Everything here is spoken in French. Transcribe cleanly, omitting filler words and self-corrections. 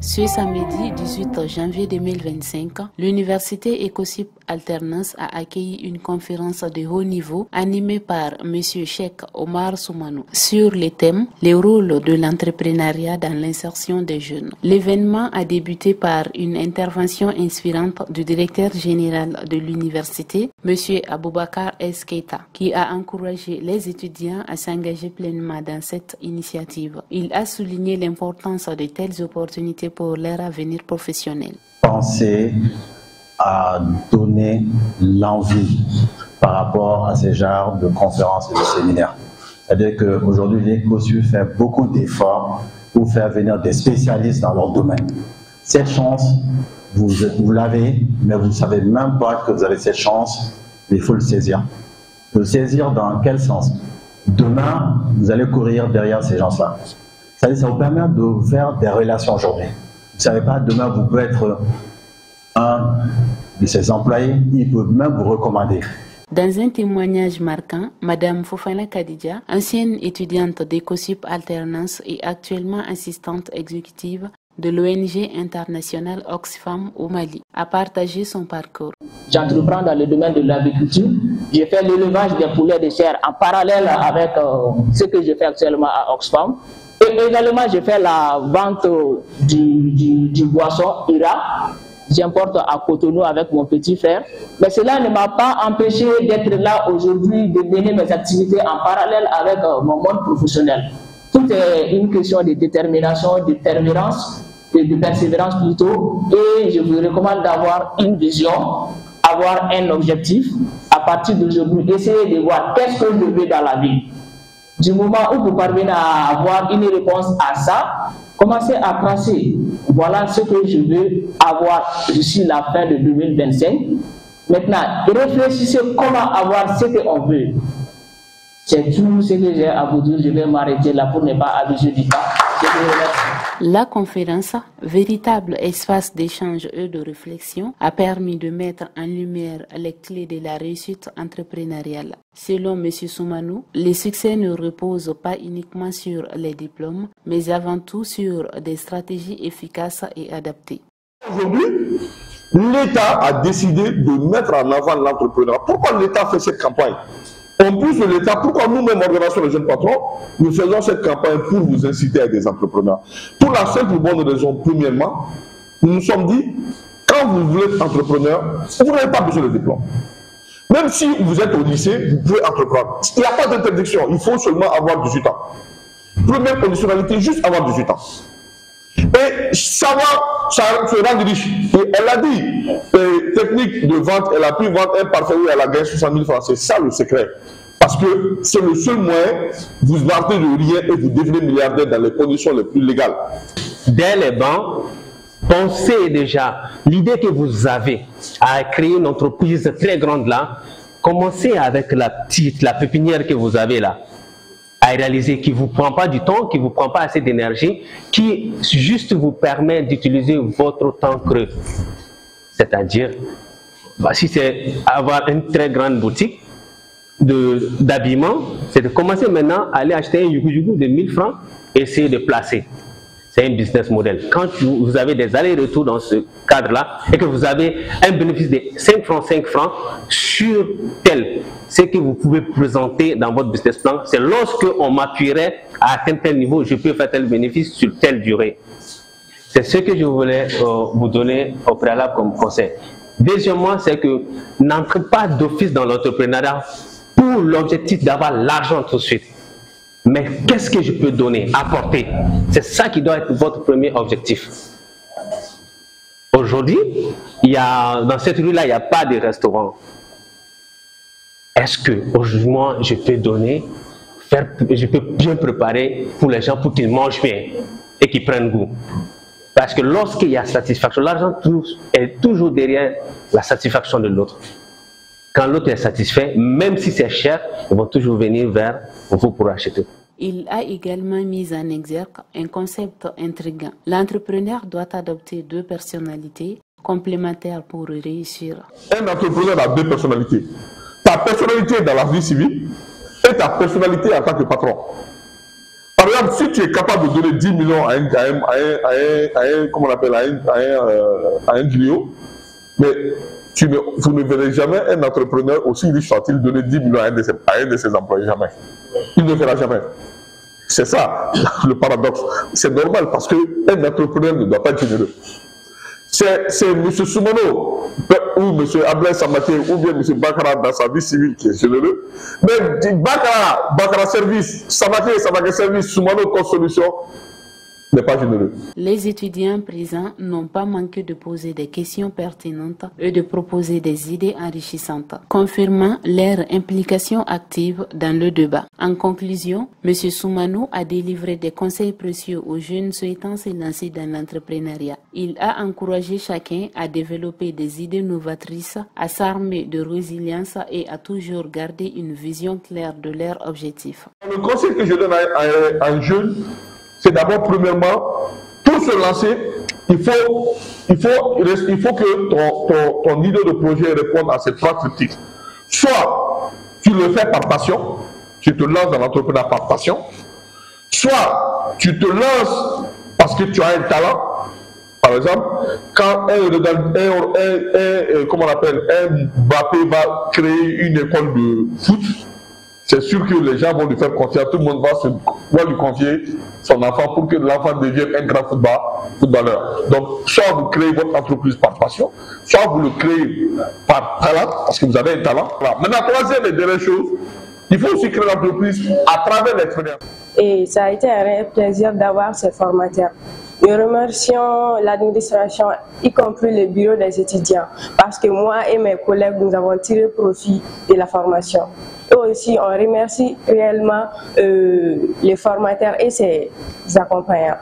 Ce samedi 18 janvier 2025, l'université Ecosip Alternance a accueilli une conférence de haut niveau animée par M. Cheikh Omar Soumanou sur les thèmes « Les rôles de l'entrepreneuriat dans l'insertion des jeunes ». L'événement a débuté par une intervention inspirante du directeur général de l'université, M. Aboubakar S. Keita, qui a encouragé les étudiants à s'engager pleinement dans cette initiative. Il a souligné l'importance de telles opportunités pour leur avenir professionnel. Penser à donner l'envie par rapport à ces genres de conférences et de séminaires. C'est-à-dire qu'aujourd'hui, l'Ecosip fait beaucoup d'efforts pour faire venir des spécialistes dans leur domaine. Cette chance, vous l'avez, mais vous ne savez même pas que vous avez cette chance, il faut le saisir. Le saisir dans quel sens? Demain, vous allez courir derrière ces gens-là. Ça vous permet de faire des relations aujourd'hui. Vous ne savez pas, demain, vous pouvez être un de ses employés, il peut même vous recommander. Dans un témoignage marquant, Mme Fofana Kadidja, ancienne étudiante d'Ecosip Alternance et actuellement assistante exécutive de l'ONG internationale Oxfam au Mali, a partagé son parcours. J'entreprends dans le domaine de l'agriculture. J'ai fait l'élevage des poulets de chair en parallèle avec ce que je fais actuellement à Oxfam. Et également, je fais la vente du boisson IRA. J'importe à Cotonou avec mon petit frère. Mais cela ne m'a pas empêché d'être là aujourd'hui, de mener mes activités en parallèle avec mon monde professionnel. Tout est une question de détermination, de persévérance, de persévérance plutôt. Et je vous recommande d'avoir une vision, avoir un objectif. À partir d'aujourd'hui, essayez de voir qu'est-ce que je veux dans la vie. Du moment où vous parvenez à avoir une réponse à ça, commencez à tracer. Voilà ce que je veux avoir d'ici la fin de 2025. Maintenant, réfléchissez comment avoir ce qu'on veut. C'est tout ce que j'ai à vous dire. Je vais m'arrêter là pour ne pas abuser du temps. La conférence, véritable espace d'échange et de réflexion, a permis de mettre en lumière les clés de la réussite entrepreneuriale. Selon M. Soumanou, le succès ne repose pas uniquement sur les diplômes, mais avant tout sur des stratégies efficaces et adaptées. Aujourd'hui, l'État a décidé de mettre en avant l'entrepreneuriat. Pourquoi l'État fait cette campagne? En plus de l'État, pourquoi nous-mêmes, Organisation des jeunes patrons, nous faisons cette campagne pour vous inciter à des entrepreneurs? Pour la simple bonne raison, premièrement, nous nous sommes dit, quand vous voulez être entrepreneur, vous n'avez pas besoin de diplôme. Même si vous êtes au lycée, vous pouvez entreprendre. Il n'y a pas d'interdiction, il faut seulement avoir 18 ans. Première conditionnalité, juste avoir 18 ans. Et savoir se rendre riche. Et elle a dit, technique de vente, elle a pu vendre un parfum où elle a gagné 60 000 francs. C'est ça le secret. Parce que c'est le seul moyen, vous partez de rien et vous devenez milliardaire dans les conditions les plus légales. Dès les bancs, pensez déjà, l'idée que vous avez à créer une entreprise très grande là, commencez avec la pépinière que vous avez là, à réaliser, qui ne vous prend pas du temps, qui ne vous prend pas assez d'énergie, qui juste vous permet d'utiliser votre temps creux. C'est-à-dire, si c'est avoir une très grande boutique d'habillement, c'est de commencer maintenant à aller acheter un yugu de 1000 francs et essayer de placer. C'est un business model. Quand vous avez des allers-retours dans ce cadre-là et que vous avez un bénéfice de 5 francs sur tel, ce que vous pouvez présenter dans votre business plan, c'est lorsque on m'appuierait à atteindre tel niveau, je peux faire tel bénéfice sur telle durée. C'est ce que je voulais vous donner au préalable comme conseil. Deuxièmement, c'est que n'entrez pas d'office dans l'entrepreneuriat pour l'objectif d'avoir l'argent tout de suite. Mais qu'est-ce que je peux donner, apporter? C'est ça qui doit être votre premier objectif. Aujourd'hui, dans cette rue-là, il n'y a pas de restaurant. Est-ce que aujourd'hui, moi, je peux donner, je peux bien préparer pour les gens pour qu'ils mangent bien et qu'ils prennent goût? Parce que lorsqu'il y a satisfaction, l'argent est toujours derrière la satisfaction de l'autre. Quand l'autre est satisfait, même si c'est cher, ils vont toujours venir vers vous pour acheter. Il a également mis en exergue un concept intriguant. L'entrepreneur doit adopter deux personnalités complémentaires pour réussir. Un entrepreneur a deux personnalités. Ta personnalité dans la vie civile et ta personnalité en tant que patron. Par exemple, si tu es capable de donner 10 millions à un griot, mais vous ne verrez jamais un entrepreneur aussi riche soit-il donner 10 millions à un de ses employés, jamais. Il ne le fera jamais. C'est ça le paradoxe. C'est normal parce qu'un entrepreneur ne doit pas être généreux. C'est M. Soumano ou M. Ablaye Samaté ou bien M. Bakara dans sa vie civile qui est généreux. Mais Bakara Service, Samaté Service, Soumano Construction n'est pas généreux. Les étudiants présents n'ont pas manqué de poser des questions pertinentes et de proposer des idées enrichissantes, confirmant leur implication active dans le débat. En conclusion, M. Soumano a délivré des conseils précieux aux jeunes souhaitant se lancer dans l'entrepreneuriat. Il a encouragé chacun à développer des idées novatrices, à s'armer de résilience et à toujours garder une vision claire de leurs objectifs. Le conseil que je donne à un jeune, c'est d'abord, premièrement, pour se lancer, il faut que ton idée de projet réponde à ces 3 critiques. Soit tu le fais par passion, tu te lances dans l'entrepreneuriat par passion, soit tu te lances parce que tu as un talent. Par exemple, quand un Mbappé va créer une école de foot, c'est sûr que les gens vont lui faire confiance, tout le monde va lui confier son enfant pour que l'enfant devienne un grand footballeur. Donc, soit vous créez votre entreprise par passion, soit vous le créez par talent, parce que vous avez un talent. Voilà. Maintenant, troisième et dernière chose, il faut aussi créer l'entreprise à travers l'expérience. Et ça a été un réel plaisir d'avoir ces formateurs. Nous remercions l'administration, y compris le bureau des étudiants, parce que moi et mes collègues, nous avons tiré profit de la formation. Et aussi, on remercie réellement les formateurs et ses accompagnants.